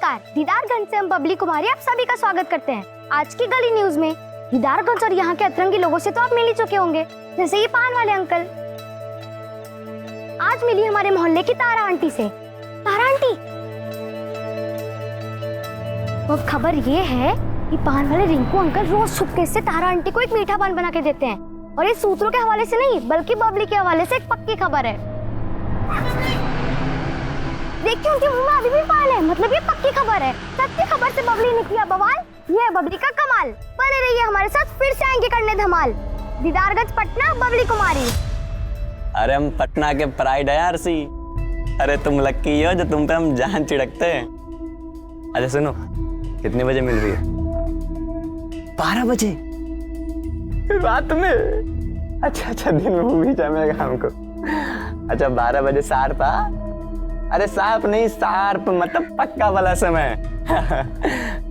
नमस्कार, दीदारगंज से हम बबली कुमारी आप सभी का स्वागत करते हैं। आज की गली न्यूज में दीदारगंज और यहाँ के अतरंगी लोगों से तो आप मिल ही चुके होंगे, जैसे ये पान वाले अंकल। आज मिली हमारे मोहल्ले की तारा आंटी से। तारा आंटी, वो खबर ये है कि पान वाले रिंकू अंकल रोज छुपके से तारा आंटी को एक मीठा पान बना के देते हैं, और ये सूत्रों के हवाले से नहीं बल्कि बबली के हवाले से एक पक्की खबर है। देखिए उनके मुंह में अभी भी पान है, मतलब ये पक्की खबर है। सच्ची खबर से बबली ने किया बवाल, ये है बबली का कमाल। बने रहिए हमारे साथ, फिर से आएंगे करने धमाल। दीदारगंज पटना, बबली कुमारी। अरे हम पटना के प्राइड है यार सी। अरे तुम लक्की हो जो तुम पे हम जान चिड़कते हैं। अच्छा सुनो, कितने बजे मिल रही है? 12 बजे रात में? अच्छा दिन में भी जमेगा हमको। अच्छा 12 बजे शार्प। अरे शार्प नहीं, शार्प मतलब पक्का वाला समय।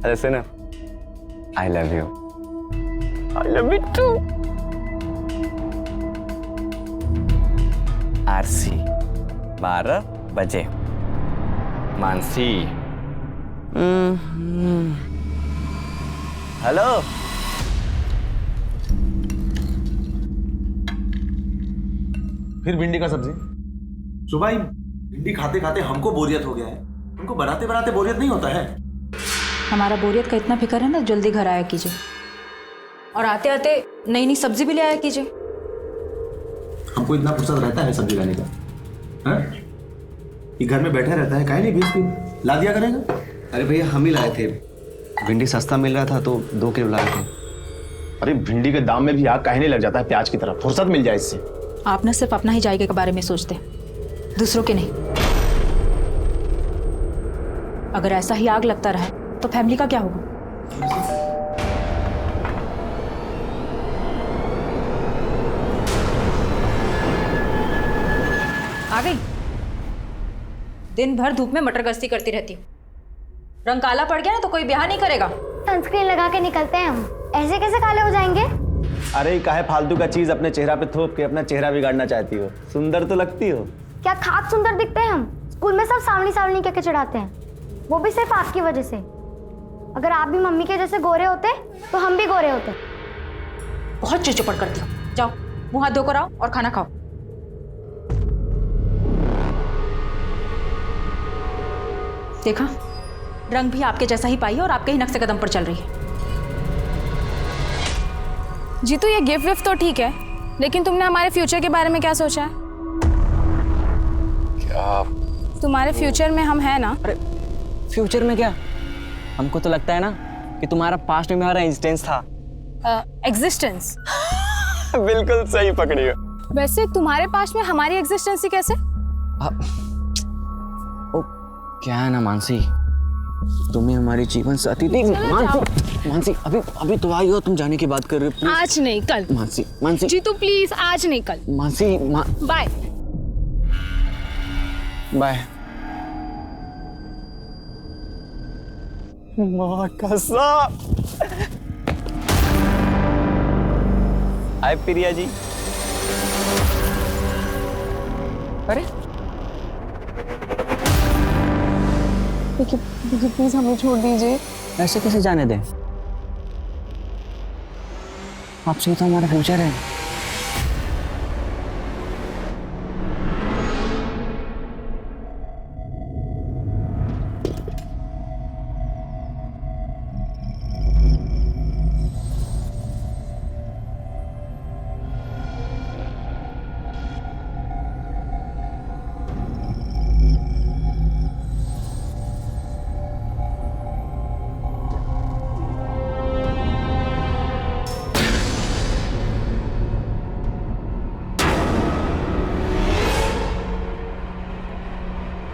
अरे सुनो, I love you. I love you too. आरसी 12 बजे। मानसी। हेलो। फिर भिंडी का सब्जी। सुबह ही भिंडी खाते खाते हमको बोरियत हो गया है, उनको बनाते बनाते बोरियत नहीं होता है। हमारा बोरियत का इतना फिक्र है ना, जल्दी घर आया कीजिए, और आते आते नई नई सब्जी भी ले आया कीजिए। हमको इतना फुर्सत रहता है सब्जी लाने का? हाँ? ये घर में बैठा रहता है, काहे नहीं बीस ला दिया करेगा। अरे भैया हम ही लाए थे, भिंडी सस्ता मिल रहा था तो 2 किलो लाए थे। अरे भिंडी के दाम में भी आग काहे नहीं लग जाता है प्याज की तरफ? फुर्सत मिल जाए इससे। आप ना सिर्फ अपना ही जायके के बारे में सोचते हैं, दूसरों के नहीं। अगर ऐसा ही आग लगता रहा तो फैमिली का क्या होगा? आ गई। दिन भर धूप में मटर गश्ती करती रहती हूँ, रंग काला पड़ गया ना तो कोई ब्याह नहीं करेगा। सनस्क्रीन लगा के निकलते हैं हम, ऐसे कैसे काले हो जाएंगे? अरे काहे फालतू का चीज अपने चेहरा पे थोप के अपना चेहरा बिगाड़ना चाहती हो? सुंदर तो लगती हो। क्या खाक सुंदर दिखते हैं हम? स्कूल में सब सावनी सावनी कह के चढ़ाते हैं, वो भी सिर्फ आपकी वजह से। अगर आप भी मम्मी के जैसे गोरे होते तो हम भी गोरे होते। बहुत चिड़चिड़ करती हो। जाओ मुंह हाथ धोकर आओ और खाना खाओ। देखा, रंग भी आपके जैसा ही पाई है और आपके ही नक्शे कदम पर चल रही है। जीतू ये गिफ्ट विफ्ट तो ठीक है, लेकिन तुमने हमारे फ्यूचर के बारे में क्या सोचा है? क्या? तुम्हारे फ्यूचर में हम हैं ना? अरे फ्यूचर में क्या? हमको तो लगता है ना कि तुम्हारा पास्ट में हमारा एग्जिस्टेंस था। एग्जिस्टेंस? बिल्कुल सही पकड़ी हो। वैसे तुम्हारे पास्ट में हमारी एग्जिस्टेंस ही कैसे? ओ क्या है ना मानसी, तुम्हें हमारी जीवन साथी थी। मानसी अभी तो आई हो, तुम जाने की बात कर रहे हो। आज नहीं कल। मानसी जीतू प्लीज, आज नहीं कल। Mansi bye bye. माँ कसम। हाय प्रिया जी। अरे देखिए प्लीज हमें छोड़ दीजिए। ऐसे कैसे जाने दें? आपसे तो हमारा फ्यूचर है।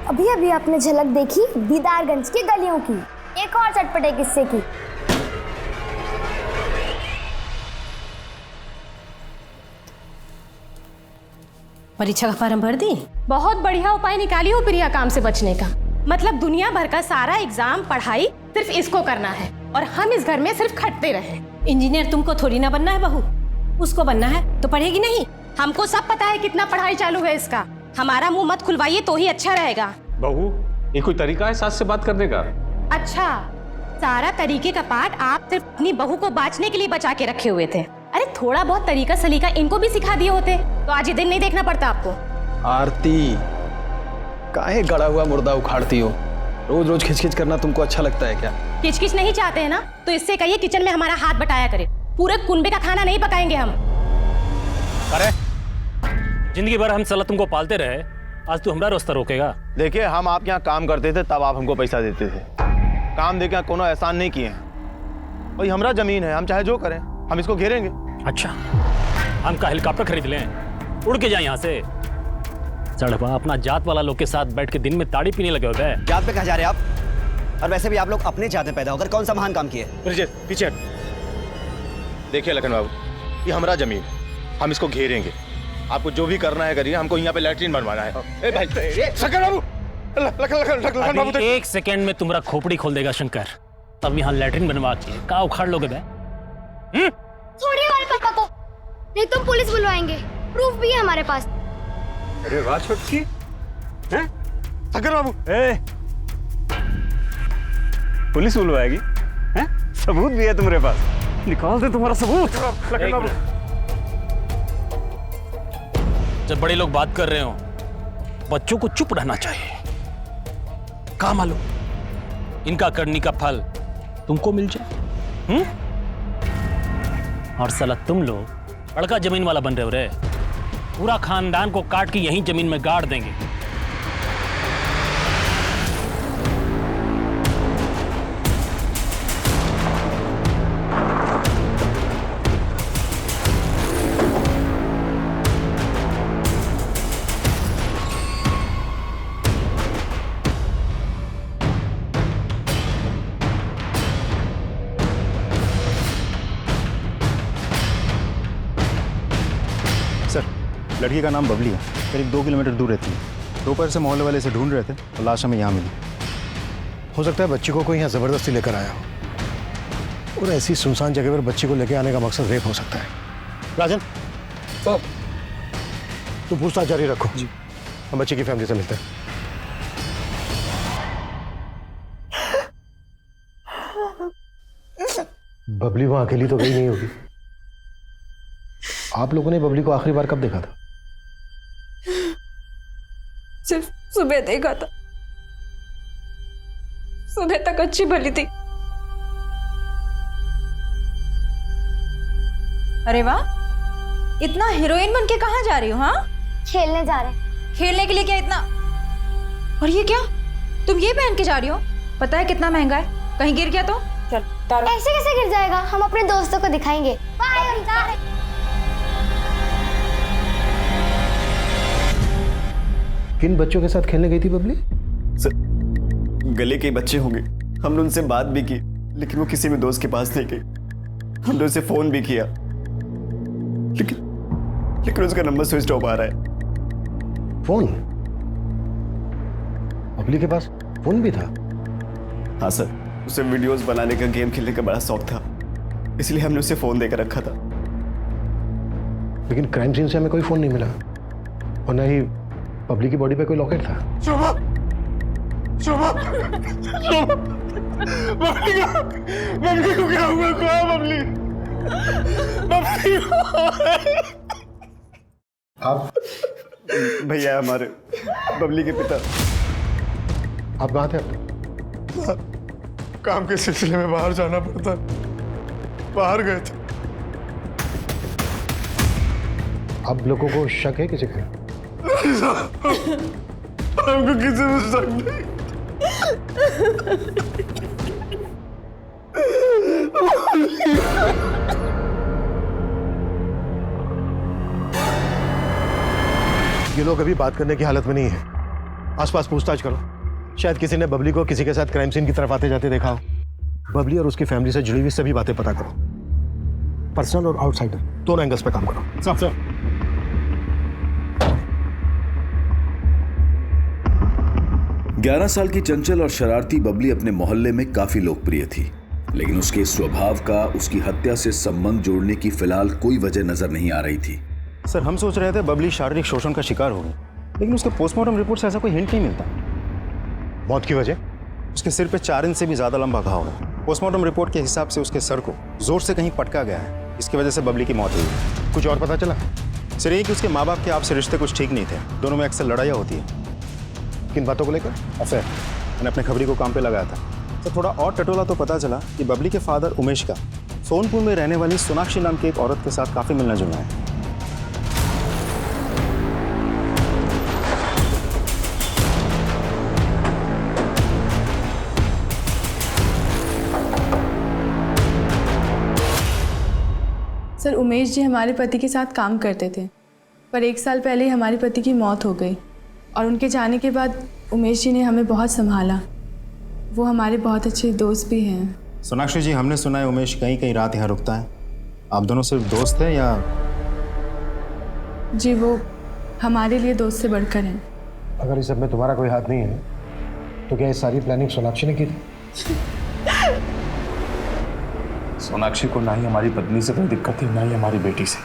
अभी अभी आपने झलक देखी दीदारगंज की गलियों की, एक और चटपटे किस्से की। परीक्षा का फॉर्म भर दी? बहुत बढ़िया उपाय निकाली हो प्रिया काम से बचने का। मतलब दुनिया भर का सारा एग्जाम पढ़ाई सिर्फ इसको करना है और हम इस घर में सिर्फ खटते रहे। इंजीनियर तुमको थोड़ी ना बनना है बहू, उसको बनना है तो पढ़ेगी नहीं। हमको सब पता है कितना पढ़ाई चालू है इसका, हमारा मुंह मत खुलवाइए तो ही अच्छा रहेगा। बहू ये कोई तरीका है सास से बात करने का? अच्छा, सारा तरीके का पाठ आप सिर्फ अपनी बहू को बांचने के लिए बचा के रखे हुए थे। अरे थोड़ा बहुत तरीका सलीका इनको भी सिखा दिए होते तो आज ये दिन नहीं देखना पड़ता आपको। आरती, काहे गड़ा हुआ मुर्दा उखाड़ती हो? रोज रोज खिचखिच करना तुमको अच्छा लगता है क्या? किचकिच नहीं चाहते हैं ना तो इससे कहिए किचन में हमारा हाथ बटाया करे। पूरे कुनबे का खाना नहीं पकाएंगे हम। अरे जिंदगी भर हम साला तुमको पालते रहे, आज तू हमारा रास्ता रोकेगा? देखिए, हम आपके यहाँ काम करते थे तब आप हमको पैसा देते थे। काम देके कोनो एहसान नहीं किए हैं। भाई हमारा जमीन है, हम चाहे जो करें, हम इसको घेरेंगे। अच्छा, हम का हेलीकॉप्टर खरीद लें, उड़ के जाए यहाँ से? सड़पा अपना जात वाला लोग के साथ बैठ के दिन में ताड़ी पीने लगे हो गए। जात पे कहाँ जा रहे हैं आप? और वैसे भी आप लोग अपने जात में पैदा होकर कौन सा महान काम किए? पीछे देखिए लखन बाबू, ये हमारा जमीन, हम इसको घेरेंगे। आपको जो भी करना है करिए, हमको यहाँ पे लैट्रिन बनवाना है। ए भाई, शंकर बाबू, लखन बाबू, अभी 1 सेकेंड में तुम्हारा खोपड़ी खोल देगा शंकर। तब यहाँ लैट्रिन बनवा के का उखाड़ लोगे बे? छोड़िए हमारे पापा को, नहीं तुम पुलिस बुलवाएंगे। प्रूफ भी है हमारे पास। अरे वाह छोटकी, हैं? शंकर बाबू, पुलिस बुलवाएगी? हैं? सबूत भी है तुम्हारे पास, निकाल दे तुम्हारा सबूत। लखन बाबू, जब बड़े लोग बात कर रहे हो, बच्चों को चुप रहना चाहिए। क्या मालूम इनका करनी का फल तुमको मिल जाए। और साला तुम लोग बड़का जमीन वाला बन रहे हो रे। पूरा खानदान को काट के यहीं जमीन में गाड़ देंगे। लड़की का नाम बबली है, करीब 2 किलोमीटर दूर रहती है। दोपहर से मोहल्ले वाले से ढूंढ रहे थे और लाश हमें यहाँ मिली। हो सकता है बच्ची को कोई यहाँ ज़बरदस्ती लेकर आया हो, और ऐसी सुनसान जगह पर बच्ची को लेकर आने का मकसद रेप हो सकता है। राजन, तुम पूछताछ जारी रखो जी, हम बच्ची की फैमिली से मिलते हैं। बबली वहां अकेली तो गई नहीं होगी। आप लोगों ने बबली को आखिरी बार कब देखा था? सिर्फ सुबह देखा था। सुबह तक अच्छी भली थी। अरे वाह, इतना हीरोइन बन के कहाँ जा रही हो? हाँ, खेलने जा रहे हैं। खेलने के लिए क्या इतना? और ये क्या, तुम ये पहन के जा रही हो? पता है कितना महंगा है, कहीं गिर गया तो? चल तारो। ऐसे कैसे गिर जाएगा, हम अपने दोस्तों को दिखाएंगे। बाय। किन बच्चों के साथ खेलने गई थी बबली? सर, गले के बच्चे होंगे। हमने उनसे बात भी की, लेकिन वो किसी भी दोस्त के पास नहीं गई। हमने उसे फोन भी किया, लेकिन उसका नंबर स्विच ऑफ आ रहा है। फोन? बबली के पास फोन भी था? हाँ सर, उसे वीडियोस बनाने का, गेम खेलने का बड़ा शौक था, इसलिए हमने उसे फोन देकर रखा था। लेकिन क्राइम सीन से हमें कोई फोन नहीं मिला, और न ही बबली की बॉडी पे कोई लॉकेट था। शोभा, शोभा, शोभा, बबली को क्या हुआ? कहाँ बबली? बबली आप भैया हमारे बबली के पिता। आप कहाँ थे? काम के सिलसिले में बाहर जाना पड़ता, बाहर गए थे। आप लोगों को शक है किसी का? नहीं साहब, हमको किसी में शक नहीं। ये लोग अभी बात करने की हालत में नहीं है। आसपास पूछताछ करो, शायद किसी ने बबली को किसी के साथ क्राइम सीन की तरफ आते जाते देखा हो। बबली और उसकी फैमिली से जुड़ी हुई सभी बातें पता करो, पर्सनल और आउटसाइडर, दोनों एंगल्स पे काम करो। साहब सर, 11 साल की चंचल और शरारती बबली अपने मोहल्ले में काफी लोकप्रिय थी, लेकिन उसके स्वभाव का उसकी हत्या से संबंध जोड़ने की फिलहाल कोई वजह नजर नहीं आ रही थी। सर, हम सोच रहे थे बबली शारीरिक शोषण का शिकार हो गई, लेकिन उसके पोस्टमार्टम रिपोर्ट से ऐसा कोई हिंट नहीं मिलता। मौत की वजह? उसके सिर पे 4 इंच से भी ज़्यादा लंबा घाव है। पोस्टमार्टम रिपोर्ट के हिसाब से उसके सर को जोर से कहीं पटका गया है, इसकी वजह से बबली की मौत हुई है। कुछ और पता चला? सर ये कि उसके माँ बाप के आपसे रिश्ते कुछ ठीक नहीं थे, दोनों में अक्सर लड़ाइयाँ होती है। किन बातों को लेकर? अफेयर। मैंने अपने खबरी को काम पे लगाया था। तो थोड़ा और टटोला तो पता चला कि बबली के फादर उमेश का सोनपुर में रहने वाली सोनाक्षी नाम की एक औरत के साथ काफ़ी मिलना जुलना है। सर उमेश जी हमारे पति के साथ काम करते थे, पर 1 साल पहले ही हमारे पति की मौत हो गई और उनके जाने के बाद उमेश जी ने हमें बहुत संभाला। वो हमारे बहुत अच्छे दोस्त भी हैं। सोनाक्षी जी, हमने सुना है उमेश कहीं कहीं रात यहाँ रुकता है। आप दोनों सिर्फ दोस्त हैं या? जी वो हमारे लिए दोस्त से बढ़कर हैं। अगर इस सब में तुम्हारा कोई हाथ नहीं है तो क्या ये सारी प्लानिंग सोनाक्षी ने की थी? सोनाक्षी को ना ही हमारी पत्नी से कोई दिक्कत थी, ना ही हमारी बेटी से।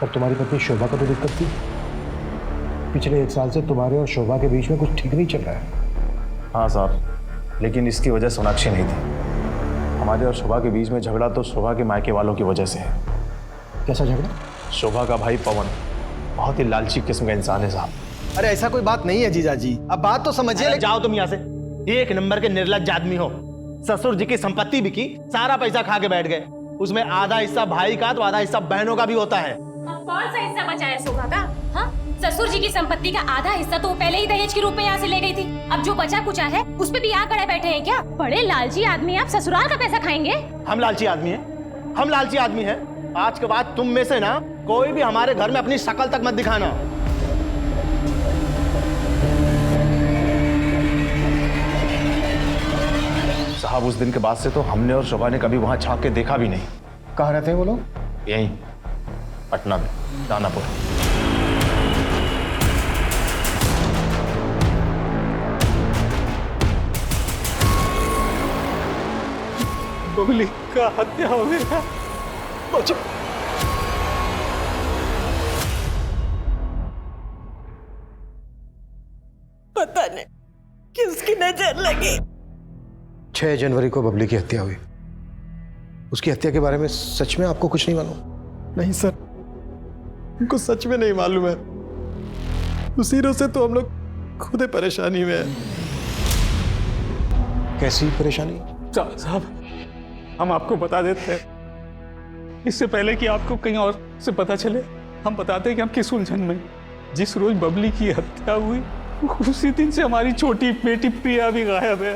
और तुम्हारी पत्नी शोभा को तो दिक्कत थी। पिछले 1 साल से तुम्हारे और शोभा के बीच में कुछ ठीक नहीं चल रहा है। हाँ साहब, लेकिन इसकी वजह सोनाक्षी नहीं थी। हमारे और शोभा के बीच में झगड़ा तो शोभा के मायके वालों की वजह से है। कैसा झगड़ा? शोभा का भाई पवन बहुत ही लालची किस्म का इंसान है साहब। अरे ऐसा कोई बात नहीं है जीजा जी, अब बात तो समझिए। जाओ तुम यहाँ से, 1 नंबर के निर्लज्ज आदमी हो। ससुर जी की संपत्ति बिकी, सारा पैसा खा के बैठ गए। उसमें आधा हिस्सा भाई का तो आधा हिस्सा बहनों का भी होता है। अब कौन सा हिस्सा बचा है शोभा का? हाँ, ससुर जी की संपत्ति का आधा हिस्सा तो वो पहले ही दहेज के रूप में यहाँ से ले गई थी। अब जो बचा कुचा है उस पे भी यहाँ खड़े बैठे हैं क्या? बड़े लालची आदमी, आप ससुराल का पैसा खाएंगे? हम लालची आदमी हैं, हम लालची आदमी हैं। आज के बाद तुम में से ना कोई भी हमारे घर में अपनी शक्ल तक मत दिखाना। साहब उस दिन के बाद से तो हमने और शोभा ने कभी वहां झांक के देखा भी नहीं। कहाँ रहते हैं वो लोग? यहीं पटना में, दानापुर। बबली का हत्या हो गया। पता नहीं किसकी नजर लगी। 6 जनवरी को बबली की हत्या हुई। उसकी हत्या के बारे में सच में आपको कुछ नहीं मालूम? नहीं सर, हमको सच में नहीं मालूम है। उसी रोज से तो हम लोग खुद ही परेशानी में हैं। कैसी परेशानी? साहब हम आपको बता देते हैं, इससे पहले कि आपको कहीं और से पता चले, हम बताते हैं कि हम किस उलझन में। जिस रोज बबली की हत्या हुई उसी दिन से हमारी छोटी बेटी प्रिया भी गायब है।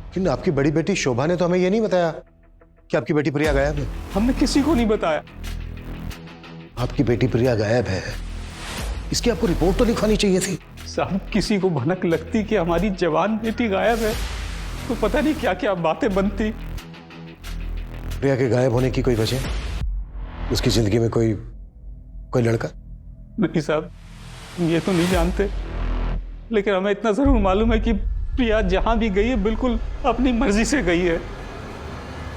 लेकिन आपकी बड़ी बेटी शोभा ने तो हमें ये नहीं बताया कि आपकी बेटी प्रिया गायब है। हमने किसी को नहीं बताया। आपकी बेटी प्रिया गायब है, इसकी आपको रिपोर्ट तो लिखवानी चाहिए थी। साहब किसी को भनक लगती कि हमारी जवान बेटी गायब है तो पता नहीं क्या क्या बातें बनती। प्रिया के गायब होने की कोई वजह? उसकी जिंदगी में कोई लड़का? नहीं साहब, ये तो नहीं जानते, लेकिन हमें इतना जरूर मालूम है कि प्रिया जहां भी गई है बिल्कुल अपनी मर्जी से गई है,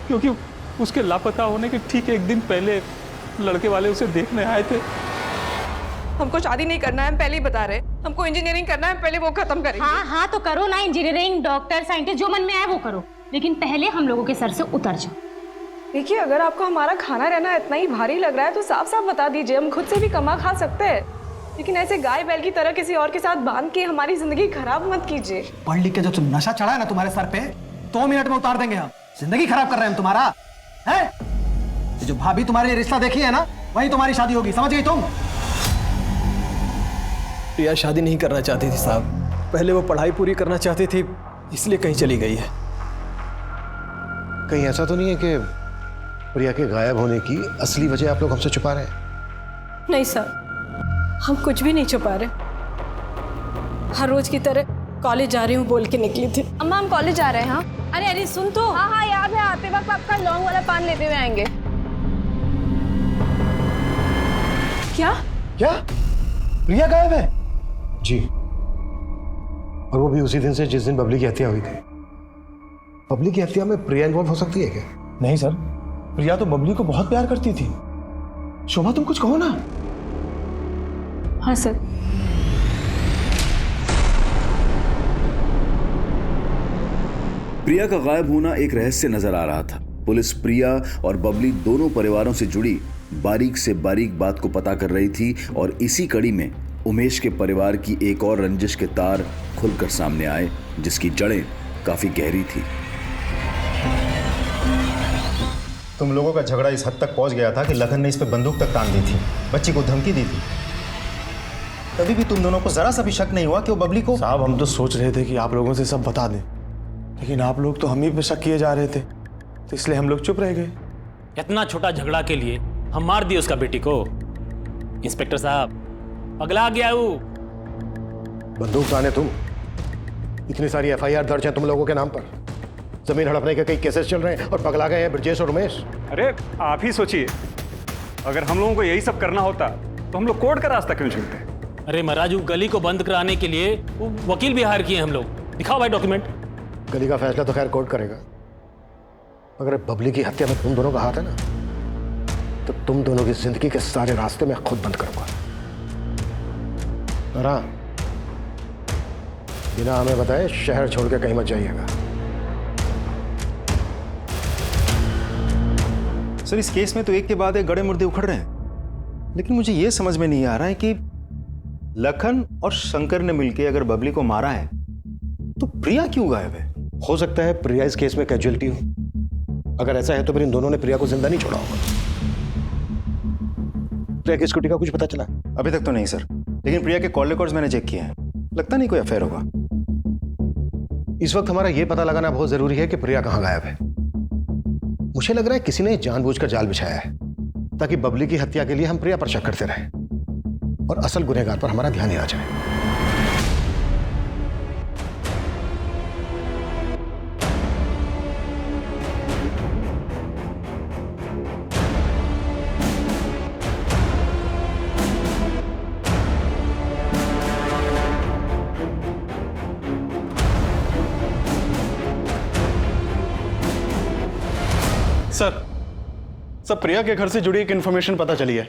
क्योंकि उसके लापता होने के ठीक 1 दिन पहले लड़के वाले उसे देखने आए थे। हमको शादी नहीं करना है, हम पहले ही बता रहे। हमको इंजीनियरिंग करना है, पहले वो खत्म करेंगे। हाँ हाँ तो करो ना, इंजीनियरिंग, डॉक्टर, साइंटिस्ट, जो मन में आए वो करो, लेकिन पहले हम लोगों के सर से उतर जाओ। देखिए, अगर आपको हमारा खाना रहना इतना ही भारी लग रहा है तो साफ साफ बता दीजिए, हम खुद से भी कमा खा सकते हैं। लेकिन ऐसे गाय बैल की तरह किसी और के साथ बांध के हमारी जिंदगी खराब मत कीजिए। पढ़ लिख के जो नशा चढ़ा है ना तुम्हारे सर पे, 2 मिनट में उतार देंगे हम। जिंदगी खराब कर रहे हैं हम तुम्हारा, है? जो भाभी तुम्हारे रिश्ता देखी है ना, वही तुम्हारी शादी होगी, समझ गई तुम? प्रिया शादी नहीं करना चाहती थी साहब, पहले वो पढ़ाई पूरी करना चाहती थी, इसलिए कहीं चली गई है। कहीं ऐसा तो नहीं है कि प्रिया के गायब होने की असली वजह आप लोग हमसे छुपा रहे हैं? नहीं सर, हम कुछ भी नहीं छुपा रहे। हर रोज की तरह कॉलेज जा रही हूँ बोल के निकली थी। अम्मा हम कॉलेज जा रहे हैं। हाँ अरे अरे सुन तो। हाँ हाँ याद है, आते वक्त आपका लौंग वाला पान लेते हुए आएंगे। क्या? क्या? प्रिया गायब है? जी, और वो भी उसी दिन से जिस दिन बबली की हत्या हुई थी। बबली की हत्या में प्रिया इन्वॉल्व हो सकती है क्या? नहीं सर, प्रिया तो बबली को बहुत प्यार करती थी। शोभा तुम कुछ कहो ना। हाँ सर। प्रिया का गायब होना एक रहस्य नजर आ रहा था। पुलिस प्रिया और बबली दोनों परिवारों से जुड़ी बारीक से बारीक बात को पता कर रही थी और इसी कड़ी में उमेश के परिवार की एक और रंजिश के तार खुलकर सामने आए, जिसकी जड़ें काफी गहरी थी। तुम लोगों का झगड़ा इस हद तक पहुंच गया था कि लखन ने इस पे बंदूक तक तान दी थी, बच्ची को धमकी दी थी। तभी भी तुम दोनों को जरा सा भी शक नहीं हुआ कि वो बबली को। साहब हम तो सोच रहे थे कि आप लोगों से सब बता दें, लेकिन आप लोग तो हम ही पे शक किए जा रहे थे, तो इसलिए हम लोग चुप रह गए। इतना छोटा झगड़ा के लिए हम मार दिए उसका बेटी को। इंस्पेक्टर साहब पगला गया वो। बंदूक ताने तुम, इतनी सारी एफआईआर दर्ज है तुम लोगों के नाम पर, जमीन हड़पने के कई केसेस चल रहे हैं और पगला गए हैं ब्रजेश और उमेश। अरे आप ही सोचिए, अगर हम लोगों को यही सब करना होता तो हम लोग कोर्ट का रास्ता क्यों चुनते? अरे महाराज, गली को बंद कराने के लिए वो वकील भी हायर किए हम लोग। दिखाओ भाई डॉक्यूमेंट। गली का फैसला तो खैर कोर्ट करेगा, अगर बबली की हत्या में तुम दोनों का हाथ है ना, तो तुम दोनों की जिंदगी के सारे रास्ते मैं खुद बंद करूंगा। बिना हमें बताए शहर छोड़ के कहीं मत जाइएगा। सर इस केस में तो एक के बाद एक गड़े मुर्दे उखड़ रहे हैं, लेकिन मुझे यह समझ में नहीं आ रहा है कि लखन और शंकर ने मिलकर अगर बबली को मारा है तो प्रिया क्यों गायब है? हो सकता है प्रिया इस केस में कैजुअलिटी हो। अगर ऐसा है तो फिर इन दोनों ने प्रिया को जिंदा नहीं छोड़ा होगा। प्रिया की स्कूटी का कुछ पता चला? अभी तक तो नहीं सर, लेकिन प्रिया के कॉल रिकॉर्ड्स मैंने चेक किए हैं, लगता नहीं कोई अफेयर होगा। इस वक्त हमारा यह पता लगाना बहुत जरूरी है कि प्रिया कहां गायब है। मुझे लग रहा है किसी ने जानबूझकर जाल बिछाया है ताकि बबली की हत्या के लिए हम प्रिया पर शक करते रहें और असल गुनहगार पर हमारा ध्यान ही ना जाए। सर प्रिया के घर से जुड़ी एक इन्फॉर्मेशन पता चली है।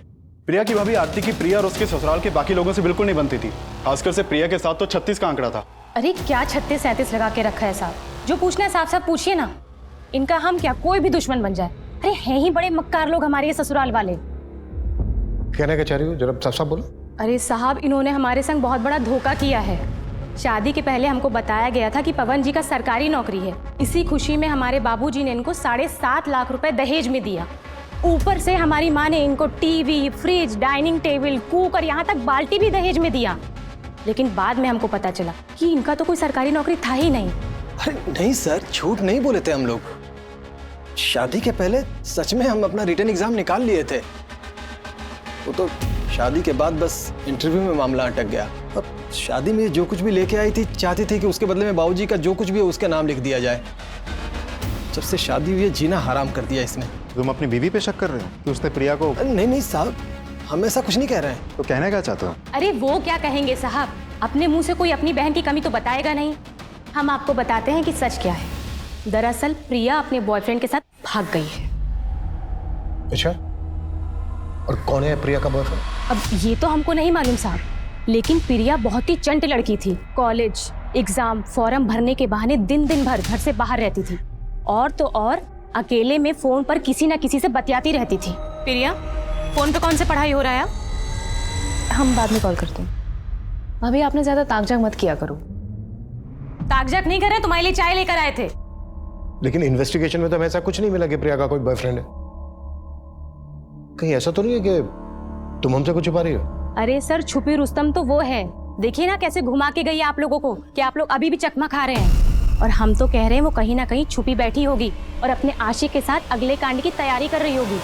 प्रिया की भाभी आरती की प्रिया और उसके ससुराल के बाकी लोगों से बिल्कुल नहीं बनती थी, खासकर से प्रिया के साथ तो 36 का आंकड़ा था। अरे क्या 36-37 लगा के रखा है साहब? जो पूछना है साफ साफ पूछिए ना। इनका हम क्या कोई भी दुश्मन बन जाए? अरे हैं ही बड़े मक्कार लोग हमारे ये ससुराल वाले। कहना क्या चाह रही हो, जरा साफ साफ बोलो। अरे साहब, इन्होंने हमारे संग बहुत बड़ा धोखा किया है। शादी के पहले हमको बताया गया था कि पवन जी का सरकारी नौकरी है। इसी खुशी में हमारे बाबूजी ने इनको 7.5 लाख रुपए दहेज में दिया। ऊपर से हमारी माँ ने इनको TV, fridge, dining table, cooker, यहाँ तक बाल्टी भी दहेज में दिया। लेकिन बाद में हमको पता चला कि इनका तो कोई सरकारी नौकरी था ही नहीं। अरे नहीं सर, झूठ नहीं बोले थे हम लोग। शादी के पहले सच में हम अपना रिटर्न एग्जाम निकाल लिए थे। वो तो शादी के बाद बस इंटरव्यू में मामला अटक गया। और शादी में जो कुछ भी लेके आई थी, चाहती थी कि उसके बदले में बाबूजी का जो कुछ भी हो उसका नाम लिख दिया जाए। जब से शादी हुई है, जीना हराम कर दिया इसने। तुम अपनी बीवी पे शक कर रहे हो कि उसने प्रिया को? नहीं साहब, हम ऐसा कुछ नहीं कह रहे हैं। तो कहना क्या चाहते हो? अरे वो क्या कहेंगे साहब, अपने मुंह से कोई अपनी बहन की कमी तो बताएगा नहीं। हम आपको बताते हैं कि सच क्या है। दरअसल प्रिया अपने बॉयफ्रेंड के साथ भाग गई है। अच्छा, और कौन है प्रिया का बॉयफ्रेंड? अब ये तो हमको नहीं मालूम साहब, लेकिन प्रिया बहुत ही चंट लड़की थी। कॉलेज, एग्जाम, फॉर्म भरने के बहाने दिन भर घर से बाहर रहती थी। और तो और अकेले में फोन पर किसी न किसी से बतियाती रहती थी। प्रिया, फोन पे कौन से पढ़ाई हो रहा है? हम बाद में कॉल करते हैं। अभी आपने ज्यादा ताकझाक मत किया करो। ताकझाक नहीं कर रहे, तुम्हारे लिए चाय लेकर आए थे। लेकिन इन्वेस्टिगेशन में तो हमें ऐसा कुछ नहीं मिला कि प्रिया का कोई बॉयफ्रेंड है। कहीं ऐसा तो नहीं है कि तुम हमसे कुछ छुपा रही हो? अरे सर, छुपी रुस्तम तो वो है। देखिए ना कैसे घुमा के गई आप लोगों को कि आप लोग अभी भी चकमा खा रहे हैं। और हम तो कह रहे हैं वो कहीं ना कहीं छुपी बैठी होगी और अपने आशिक के साथ अगले कांड की तैयारी कर रही होगी।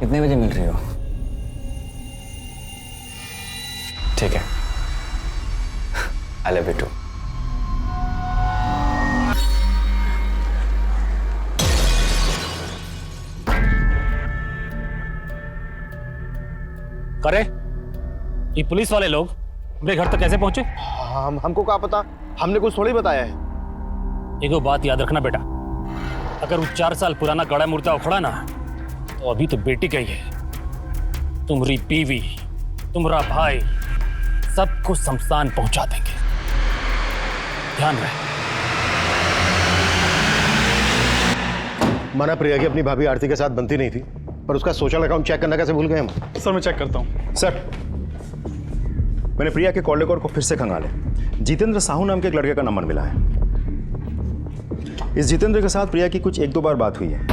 कितने बजे मिल रही हो? ठीक है, आई लव यू टू। करे ये पुलिस वाले लोग मेरे घर तक कैसे पहुंचे? हमको क्या पता, हमने कुछ थोड़ी बताया है। एक बात याद रखना बेटा, अगर वो 4 साल पुराना गड़ा मुर्दा उखड़ा ना, तो अभी तो बेटी गई है। तुम्हारी बीवी, तुम्हारा भाई, सबको शमशान पहुंचा देंगे। ध्यान रहे। माना प्रिया की अपनी भाभी आरती के साथ बनती नहीं थी, पर उसका सोशल अकाउंट चेक करना कैसे भूल गए हम? सर मैं चेक करता हूँ। सर मैंने प्रिया के कॉल रिकॉर्ड को फिर से खंगाले। जितेंद्र साहू नाम के एक लड़के का नंबर मिला है। इस जितेंद्र के साथ प्रिया की कुछ एक दो बार बात हुई है।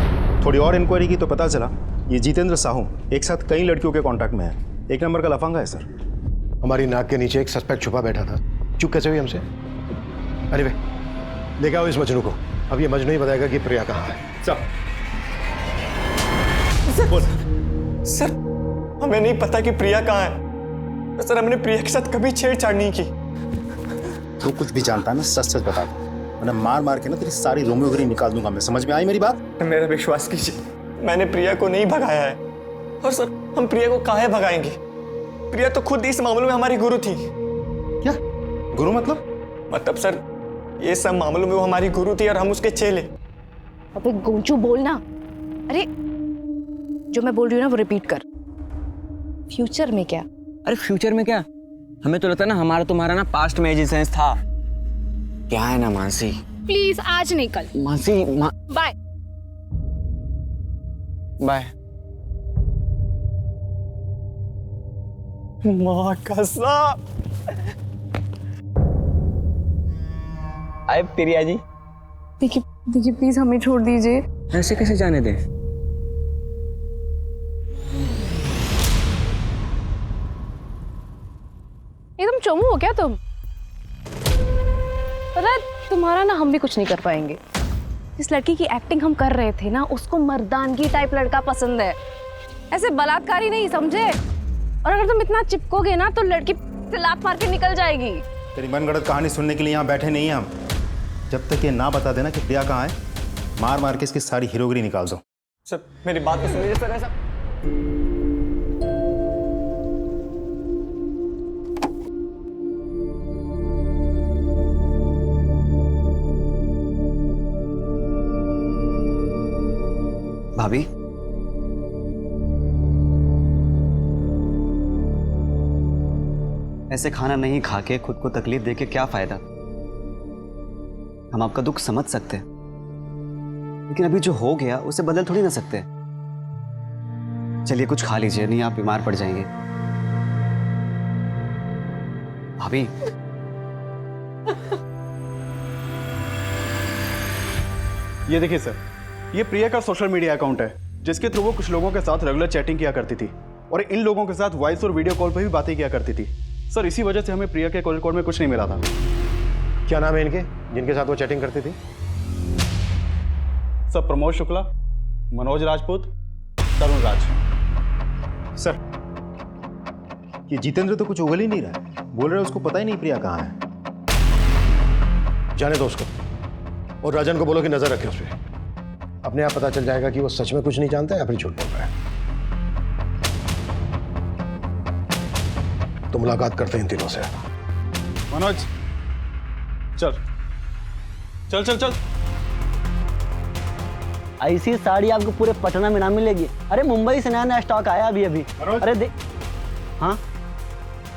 थोड़ी और इंक्वायरी की तो पता चला ये जितेंद्र साहू एक साथ कई लड़कियों के कांटेक्ट में है। एक नंबर का लफंगा है सर। हमारी नाक के नीचे एक सस्पेक्ट छुपा बैठा था। चुप कैसे हुई हमसे? अरे वे लेके आओ इस मजनू को। अब ये मजनू ही बताएगा कि प्रिया कहाँ है। सर हमें नहीं पता कि प्रिया कहाँ है। सर हमने प्रिया के साथ कभी छेड़छाड़ नहीं की। तू कुछ भी जानता है ना सच सच बता दो, वरना मार मार के ना तेरी सारी रोमियोगिरी निकाल दूंगा मैं। समझ में आई मेरी बात? मेरा विश्वास कीजिए, मैंने प्रिया को नहीं भगाया है। और सर हम प्रिया को काहे भगाएंगे? प्रिया तो खुद इस मामले में हमारी गुरु थी। क्या गुरु मतलब सर ये सब मामलों में वो हमारी गुरु थी और हम उसके चेले। अबे गोंचू बोलना। अरे जो मैं बोल रही हूँ ना वो रिपीट कर। फ्यूचर में क्या? अरे फ्यूचर में क्या, हमें तो लगता है ना हमारा तुम्हारा ना पास्ट में एग्जिस्टेंस था। क्या है ना मानसी, प्लीज आज नहीं कल। Mansi bye bye. माँ कसम। आए प्रिया जी। देखिए प्लीज हमें छोड़ दीजिए। ऐसे कैसे जाने दें? एकदम चमू हो क्या तुम? पता है तुम्हारा ना हम भी कुछ नहीं कर पाएंगे। जिस लड़की की एक्टिंग हम कर रहे थे ना, उसको मर्दानगी टाइप लड़का पसंद है, ऐसे बलात्कारी नहीं, समझे? और अगर तुम इतना चिपकोगे ना तो लड़की से लात मार के निकल जाएगी। तेरी मनगढ़ंत कहानी सुनने के लिए यहाँ बैठे नहीं हैं हम। जब तक ये ना बता देना कि प्रिया कहाँ है, मार मार के इसकी सारी हीरोगिरी निकाल दो। सर मेरी बात तो सुनिए सर। ऐसा भाभी ऐसे खाना नहीं खा के खुद को तकलीफ दे के क्या फायदा? हम आपका दुख समझ सकते हैं, लेकिन अभी जो हो गया उसे बदल थोड़ी ना सकते। चलिए कुछ खा लीजिए, नहीं आप बीमार पड़ जाएंगे। भाभी ये देखिए सर, ये प्रिया का सोशल मीडिया अकाउंट है जिसके थ्रू वो कुछ लोगों के साथ रेगुलर चैटिंग किया करती थी और इन लोगों के साथ वॉइस और वीडियो कॉल पर भी बातें किया करती थी। सर इसी वजह से हमें प्रिया के कॉल रिकॉर्ड में कुछ नहीं मिला था। क्या नाम है इनके जिनके साथ वो चैटिंग करती थी? सर प्रमोद शुक्ला, मनोज राजपूत, तरुण राज। सर ये जितेंद्र तो कुछ उगल ही नहीं रहा है। बोल रहे उसको पता ही नहीं प्रिया कहाँ है। जाने दो उसको, और राजन को बोलो कि नजर रखे उस पर। अपने आप पता चल जाएगा कि वो सच में कुछ नहीं जानता है या फिर झूठ बोल रहा है। तो मुलाकात करते हैं इन तीनों से। मनोज चल चल चल चल। ऐसी साड़ी आपको पूरे पटना में ना मिलेगी। अरे मुंबई से नया नया स्टॉक आया अभी अभी। अरे दे। हाँ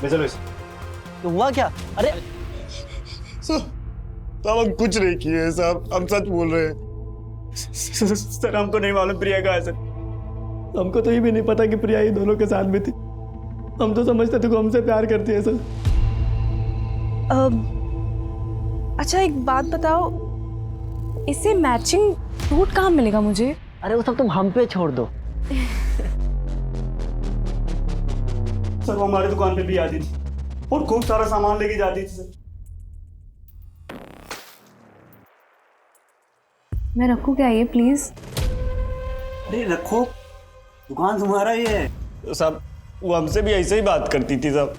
ले चलो इसे। तो हुआ क्या? अरे साहब हम कुछ नहीं किए साहब, हम सच बोल रहे हैं। सर हमको नहीं मालूम प्रिया कहाँ है सर। हमको तो ये भी नहीं पता कि प्रिया ये दोनों के साथ में थी। हम तो समझते थे कि हमसे प्यार करती है सर। अच्छा एक बात बताओ, इसे मैचिंग सूट कहाँ मिलेगा मुझे? अरे वो सब तुम हम पे छोड़ दो। सर वो हमारी दुकान पे भी आती थी और खूब सारा सामान लेके जाती थी सर। मैं रखूँ क्या ये प्लीज? अरे रखो, दुकान तुम्हारा ही है। तो साहब वो हमसे भी ऐसे ही बात करती थी साहब।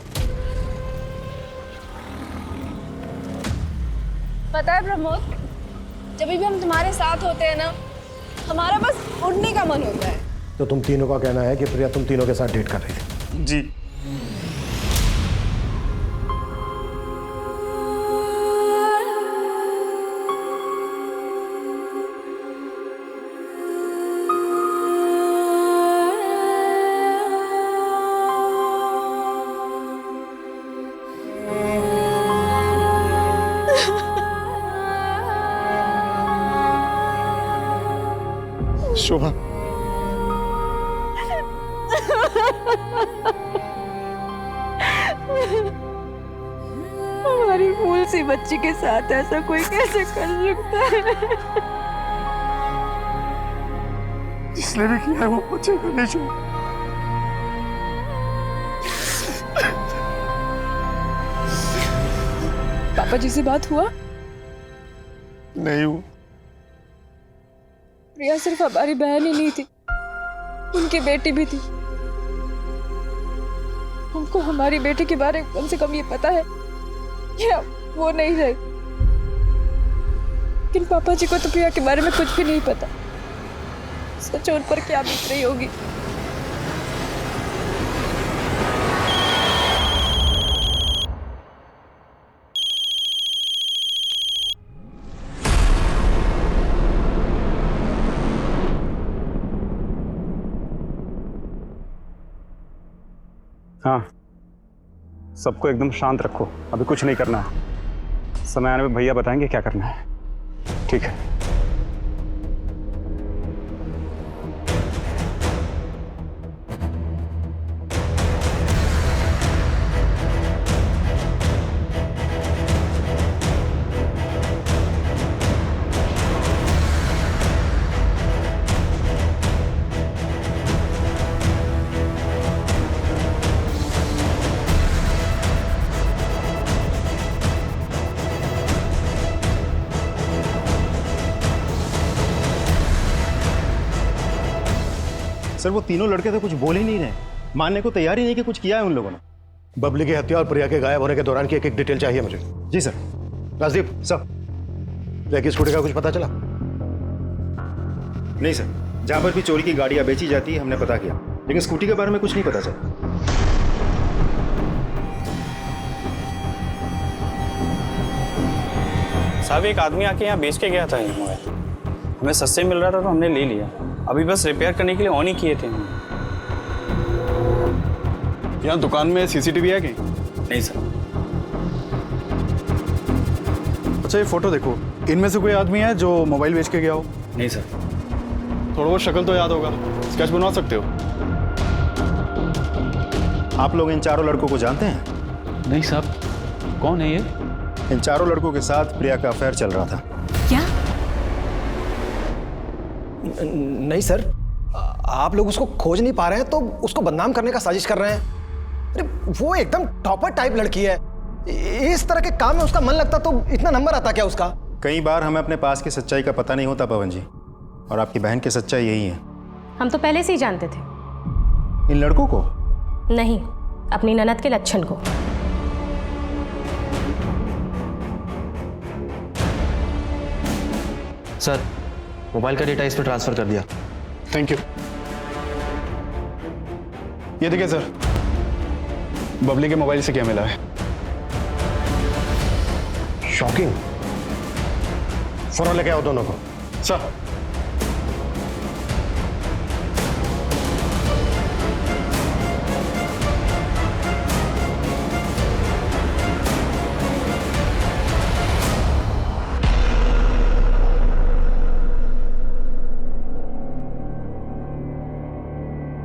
पता है प्रमोद, जब भी हम तुम्हारे साथ होते हैं ना, हमारा बस उड़ने का मन होता है। तो तुम तीनों का कहना है कि प्रिया तुम तीनों के साथ डेट कर रही थी? जी। शोभा। हमारी फूल सी बच्ची के साथ ऐसा कोई कैसे कर सकता है? जिसने भी किया है वो बच्चे को नहीं छोड़। पापा जी से बात हुआ? नहीं हुआ। प्रिया सिर्फ हमारी बहन ही नहीं थी, उनकी बेटी भी थी। हमको हमारी बेटी के बारे में कम से कम ये पता है कि वो नहीं रही, लेकिन पापा जी को तो प्रिया के बारे में कुछ भी नहीं पता। सच उन पर क्या बीत रही होगी। हाँ, सबको एकदम शांत रखो, अभी कुछ नहीं करना है। समय आने में भैया बताएंगे क्या करना है। ठीक है। सर वो तीनों लड़के तो कुछ बोल ही नहीं रहे, मानने को तैयार ही नहीं कि कुछ किया है उन लोगों ने। बबली की हत्या और प्रिया के गायब होने के दौरान की एक डिटेल चाहिए मुझे। जी सर। राजदीप सर, प्रिया की स्कूटी का कुछ पता चला? नहीं सर, जहां पर भी चोरी की गाड़ियां बेची जाती है हमने पता किया, लेकिन स्कूटी के बारे में कुछ नहीं पता चला। साहब एक आदमी आके यहाँ बेच के गया था ये मोबाइल, हमें सस्ते मिल रहा था तो हमने ले लिया। अभी बस रिपेयर करने के लिए ऑन ही किए थे। यहाँ दुकान में सीसीटीवी है कि नहीं सर? अच्छा ये फोटो देखो, इनमें से कोई आदमी है जो मोबाइल बेच के गया हो? नहीं सर। थोड़ा बहुत शक्ल तो याद होगा, स्केच बनवा सकते हो? आप लोग इन चारों लड़कों को जानते हैं? नहीं साहब, कौन है ये? इन चारों लड़कों के साथ प्रिया का अफेयर चल रहा था। क्या? नहीं सर, आप लोग उसको खोज नहीं पा रहे हैं तो उसको बदनाम करने का साजिश कर रहे हैं। अरे वो एकदम टॉपर टाइप लड़की है, इस तरह के काम में उसका मन लगता तो इतना नंबर आता क्या उसका? कई बार हमें अपने पास की सच्चाई का पता नहीं होता पवन जी, और आपकी बहन की सच्चाई यही है। हम तो पहले से ही जानते थे। इन लड़कों को? नहीं, अपनी ननद के लच्छन को। सर, मोबाइल का डेटा इस पर ट्रांसफर कर दिया। Thank you. ये देखिए सर, बबली के मोबाइल से क्या मिला है। शॉकिंग। फोन लेके आओ दोनों को। सर।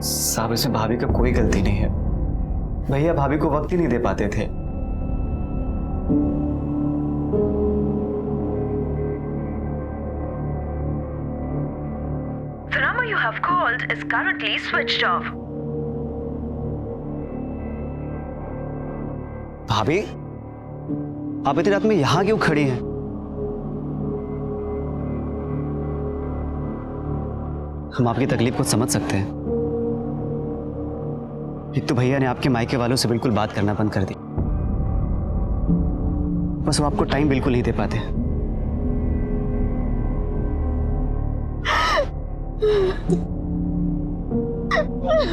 साहब इसमें भाभी का कोई गलती नहीं है, भैया भाभी को वक्त ही नहीं दे पाते थे। The number you have called is currently switched off. भाभी, आप इतनी रात में यहां क्यों खड़ी हैं? हम आपकी तकलीफ को समझ सकते हैं। एक तो भैया ने आपके मायके वालों से बिल्कुल बात करना बंद कर दी, बस वो आपको टाइम बिल्कुल नहीं दे पाते।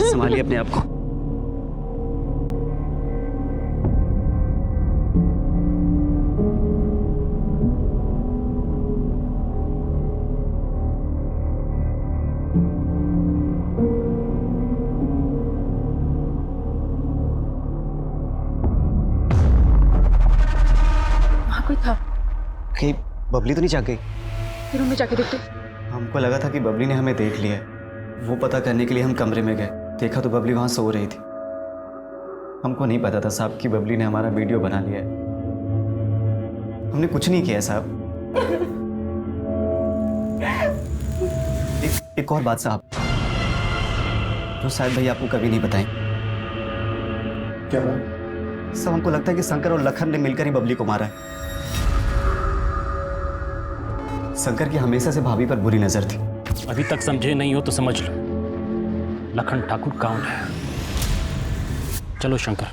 संभालिए अपने आप को। वहाँ कोई था? कहीं बबली तो नहीं जाग गई? रूम में जाके देखते। हम हमको लगा था कि बबली ने हमें देख लिया है। वो पता करने के लिए हम कमरे में गए, देखा तो बबली वहाँ सो रही थी। हमको नहीं पता था साहब कि बबली ने हमारा वीडियो बना लिया है। हमने कुछ नहीं किया साहब। एक और बात साहब, जो शायद भैया आपको कभी नहीं बताएं। क्या बात? सब हमको लगता है कि शंकर और लखन ने मिलकर ही बबली को मारा है। शंकर की हमेशा से भाभी पर बुरी नजर थी। अभी तक समझे नहीं हो तो समझ लो, लखन ठाकुर कौन है। चलो शंकर।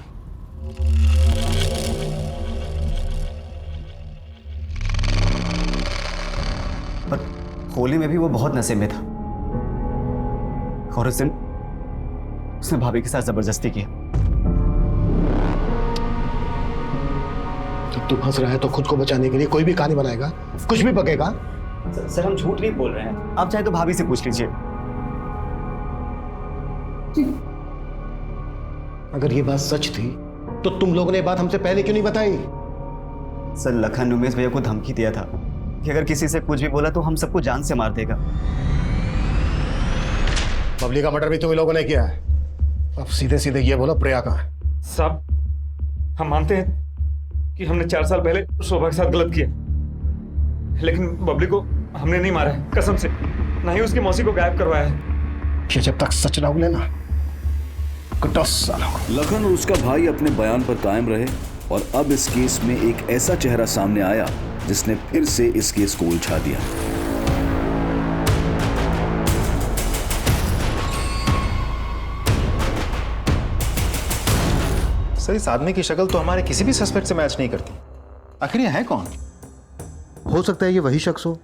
पर होली में भी वो बहुत नशे में था और उस दिन उसने भाभी के साथ जबरदस्ती किया। जब तू फंस रहा है तो खुद को बचाने के लिए कोई भी कहानी बनाएगा, कुछ भी बकेगा। सर हम झूठ नहीं बोल रहे हैं, आप चाहे तो भाभी से पूछ लीजिए। अगर ये बात सच थी तो तुम लोगों ने ये बात हमसे पहले क्यों नहीं बताई? सर लखन उमेश भैया को धमकी दिया था कि अगर किसी से कुछ भी बोला तो हम सबको जान से मार देगा। बबली का मर्डर भी तुम लोगों ने किया है। अब सीधे सीधे ये बोलो प्रिया कहाँ है? साहब हम मानते हैं कि हमने 4 साल पहले शोभा के साथ गलत किया, लेकिन बबली को हमने नहीं मारा है, कसम से। ना ही उसकी मौसी को गायब करवाया है। ये जब तक सच ना उगले ना, लखन और उसका भाई अपने बयान पर कायम रहे और अब इस केस में एक ऐसा चेहरा सामने आया जिसने फिर से इस केस को उलझा दिया। सर इस आदमी की शक्ल तो हमारे किसी भी सस्पेक्ट से मैच नहीं करती। आखिर ये है कौन? हो सकता है ये वही शख्स हो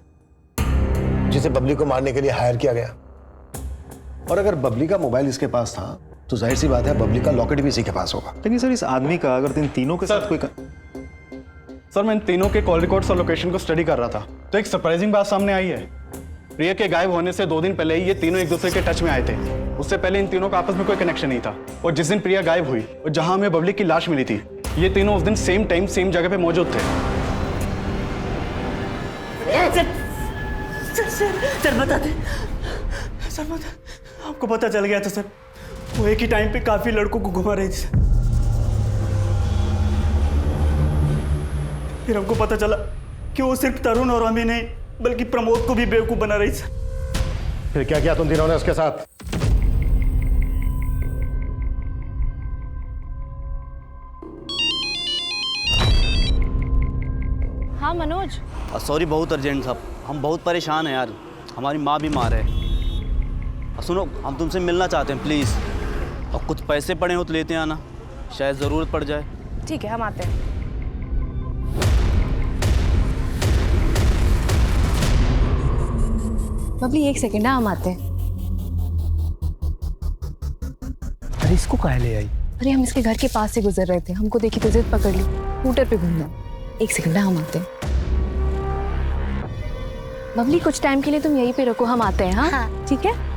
जिसे बबली को मारने के लिए हायर किया गया। और अगर बबली का मोबाइल इसके पास था तो जाहिर सी बात है बबली का लॉकेट भी इसी के पास होगा। लेकिन सर इस आदमी का अगर इन तीनों के साथ कोई सर मैं इन तीनों के कॉल रिकॉर्ड्स और लोकेशन को स्टडी कर रहा था तो एक सरप्राइजिंग बात सामने आई है। प्रिया के गायब होने से 2 दिन पहले ही ये तीनों एक दूसरे के टच में आए थे। उससे पहले इन तीनों का आपस में कोई कनेक्शन नहीं था। और जिस दिन प्रिया गायब हुई और जहां हमें बबली की लाश मिली थी, ये तीनों उस दिन सेम टाइम सेम जगह पे मौजूद थे। सर बता दे, सर बता, आपको पता चल गया था सर? वो एक ही टाइम पे काफी लड़कों को घुमा रही थी। फिर हमको पता चला कि वो सिर्फ तरुण और हमें नहीं बल्कि प्रमोद को भी बेवकूफ बना रही थी। फिर क्या किया तुम तीनों ने उसके साथ? हाँ मनोज। सॉरी बहुत अर्जेंट था, हम बहुत परेशान हैं यार, हमारी माँ बीमार है। सुनो हम तुमसे मिलना चाहते हैं प्लीज़, और कुछ पैसे पड़े हो तो लेते आना, शायद ज़रूरत पड़ जाए। ठीक है हम आते हैं। बबली 1 सेकेंड, हम आते हैं। अरे इसको काहे ले आई? अरे हम इसके घर के पास से गुजर रहे थे, हमको देखी तो जिद पकड़ ली, स्कूटर पे घूमना। 1 सेकेंड हम आते हैं। बबली कुछ टाइम के लिए तुम यहीं पे रखो, हम आते हैं। हाँ ठीक है।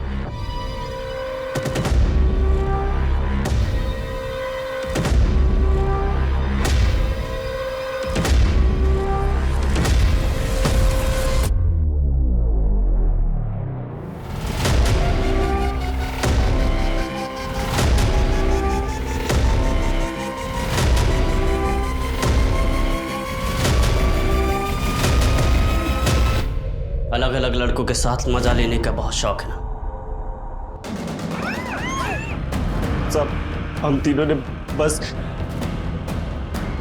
अलग अलग लड़कों के साथ मजा लेने का बहुत शौक है ना? सब हम तीनों ने बस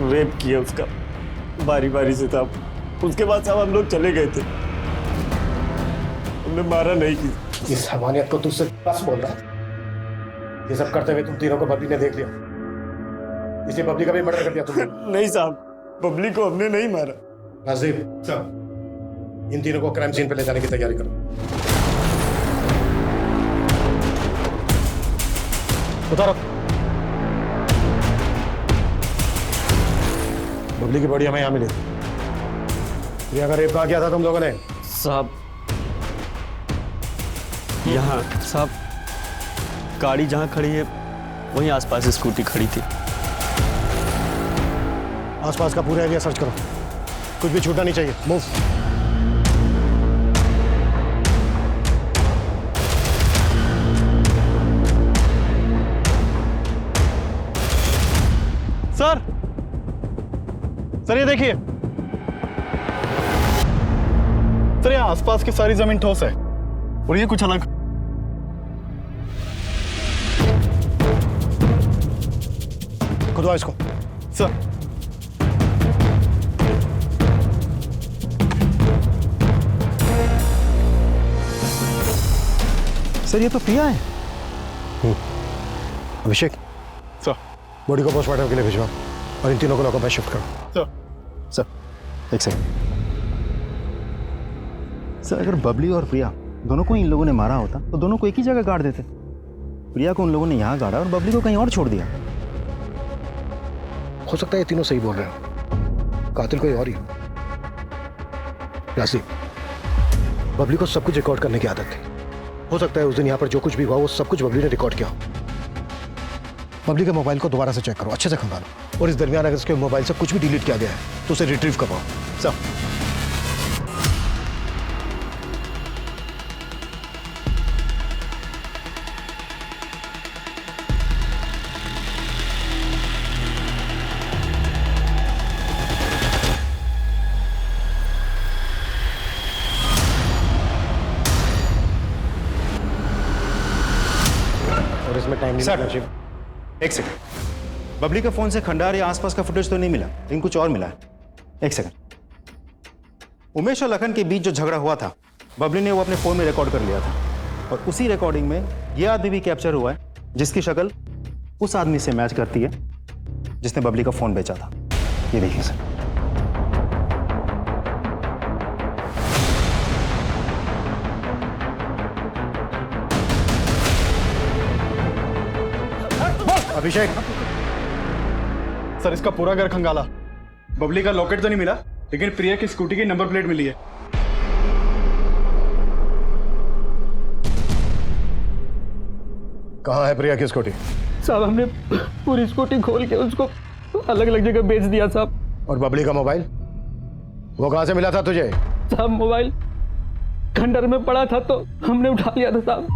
रेप किया उसका, बारी बारी से था। उसके बाद सब हम लोग चले गए थे, हमने मारा नहीं किसी। इस हवानियत को तुझसे बस बोल रहा। ये सब करते हुए तुम तीनों को बबली ने देख लिया, इसलिए बबली का भी मर्डर कर दिया तुमने। नहीं साहब, बबली को हमने नहीं मारा। नाजिब साहब, इन तीनों को क्राइम सीन पे ले जाने की तैयारी करो। उतारो। बबली की बॉडी हमें यहाँ मिली। प्रिया का रेप कहाँ किया था तुम लोगों ने? साहब यहाँ साहब गाड़ी जहाँ खड़ी है वहीं आसपास स्कूटी खड़ी थी। आसपास का पूरा एरिया सर्च करो, कुछ भी छूटना नहीं चाहिए। मूव। सर सर ये देखिए सर, यहाँ आसपास की सारी जमीन ठोस है और ये कुछ अलग। खुदवा इसको। सर सर ये तो प्रिया है। अभिषेक सर, बॉडी को पोस्टमार्टम के लिए भिजवा और इन तीनों को लॉकअप में शिफ्ट करो। सर एक सेकंड सर, अगर बबली और प्रिया दोनों को इन लोगों ने मारा होता तो दोनों को एक ही जगह गाड़ देते। प्रिया को उन लोगों ने यहाँ गाड़ा और बबली को कहीं और छोड़ दिया। हो सकता है ये तीनों सही बोल रहे हो, कातिल कोई और ही। राशि, बबली को सब कुछ रिकॉर्ड करने की आदत थी। हो सकता है उस दिन यहाँ पर जो कुछ भी हुआ वो सब कुछ बबली ने रिकॉर्ड किया हो। बबली के मोबाइल को दोबारा से चेक करो, अच्छे से खंगालो, और इस दरमियान अगर इसके मोबाइल से कुछ भी डिलीट किया गया है तो उसे रिट्रीव करवाओ। सर और इसमें टाइम नहीं लगना चाहिए। एक सेकंड, बबली के फोन से खंडार या आसपास का फुटेज तो नहीं मिला, लेकिन कुछ और मिला है। एक सेकंड, उमेश और लखन के बीच जो झगड़ा हुआ था बबली ने वो अपने फोन में रिकॉर्ड कर लिया था, और उसी रिकॉर्डिंग में ये आदमी भी कैप्चर हुआ है जिसकी शक्ल उस आदमी से मैच करती है जिसने बबली का फोन बेचा था। ये देखिए सर। अभिषेक सर, इसका पूरा घर खंगाला। बबली का लॉकेट तो नहीं मिला, लेकिन प्रिया की स्कूटी की नंबर प्लेट मिली है। कहाँ है प्रिया की स्कूटी? साहब हमने पूरी स्कूटी खोल के उसको अलग अलग जगह बेच दिया साहब। और बबली का मोबाइल वो कहाँ से मिला था तुझे? साहब मोबाइल खंडर में पड़ा था तो हमने उठा लिया था साहब।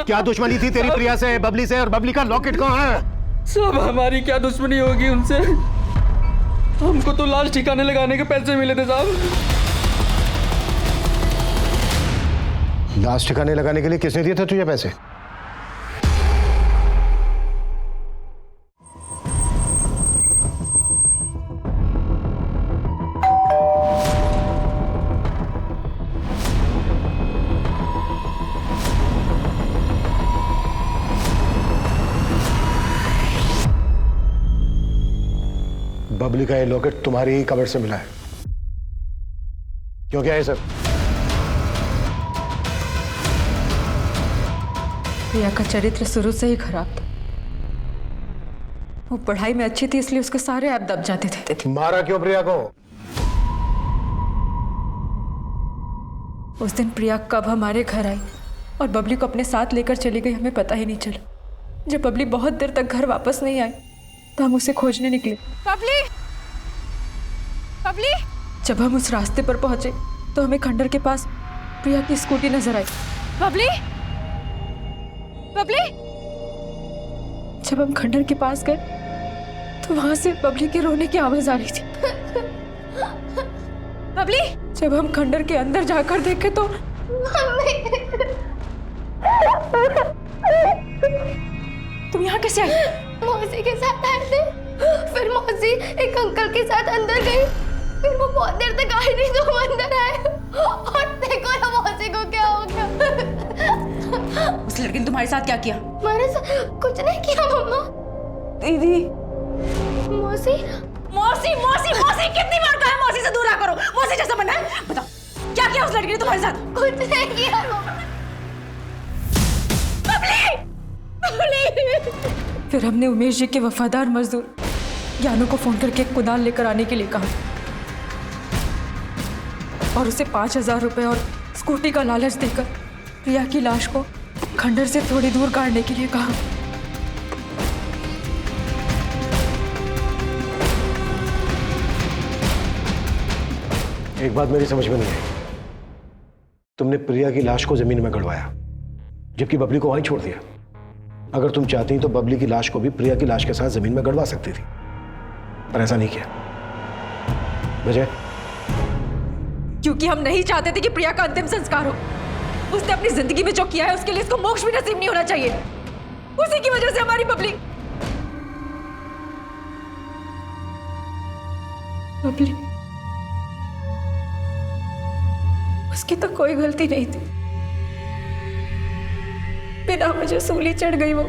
क्या दुश्मनी थी तेरी प्रिया से, बबली से, और बबली का लॉकेट कहाँ है? सब हमारी क्या दुश्मनी होगी उनसे? हमको तो लाश ठिकाने लगाने के पैसे मिले थे साहब। लाश ठिकाने लगाने के लिए किसने दिए थे तुझे पैसे? बबली का ये लॉकेट तुम्हारी ही कबर से मिला है। क्यों, क्या है सर? प्रिया का चरित्र शुरू से ही खराब था। वो पढ़ाई में अच्छी थी इसलिए उसके सारे ऐप दब जाते थे। मारा क्यों प्रिया को? उस दिन प्रिया कब हमारे घर आई और बबली को अपने साथ लेकर चली गई हमें पता ही नहीं चला। जब बबली बहुत देर तक घर वापस नहीं आई तो हम उसे खोजने निकले। बबली, बबली। जब हम उस रास्ते पर पहुंचे तो हमें खंडर के पास प्रिया की स्कूटी नजर आई। बबली, बबली। जब हम खंडर के पास गए तो वहां से बबली के रोने की आवाज आ रही थी। बबली। जब हम खंडर के अंदर जाकर देखे तो तुम यहाँ कैसे आई? मौसी के साथ आए थे, फिर मौसी एक अंकल के साथ अंदर गई, फिर वो बहुत देर तक आई नहीं तो हम अंदर आए, और देखो ना मौसी को क्या हो गया। उस लड़की ने तुम्हारे साथ क्या किया? हमारे साथ कुछ नहीं किया मम्मा। दीदी। मौसी मौसी मौसी मौसी कितनी बार कहा है मौसी से दूर रहा करो? मौसी जैसा बनना है? बताओ क्या किया उस लड़की ने तुम्हारे साथ? कुछ नहीं किया मम्मा। फिर हमने उमेश जी के वफादार मजदूर ज्ञानू को फोन करके कुदाल लेकर आने के लिए कहा और उसे 5,000 रुपए और स्कूटी का लालच देकर प्रिया की लाश को खंडर से थोड़ी दूर गाड़ने के लिए कहा। एक बात मेरी समझ में नहीं आई, तुमने प्रिया की लाश को जमीन में गड़वाया, जबकि बबली को वहीं छोड़ दिया। अगर तुम चाहती तो बबली की लाश को भी प्रिया की लाश के साथ जमीन में गड़वा सकती थी, पर ऐसा नहीं किया। वजह? क्योंकि हम नहीं चाहते थे कि प्रिया का अंतिम संस्कार हो। उसने अपनी जिंदगी में जो किया है उसके लिए इसको मोक्ष भी नसीब नहीं होना चाहिए। उसी की वजह से हमारी बबली उसकी तो कोई गलती नहीं थी, बिना मुझे सूली चढ़ गई वो।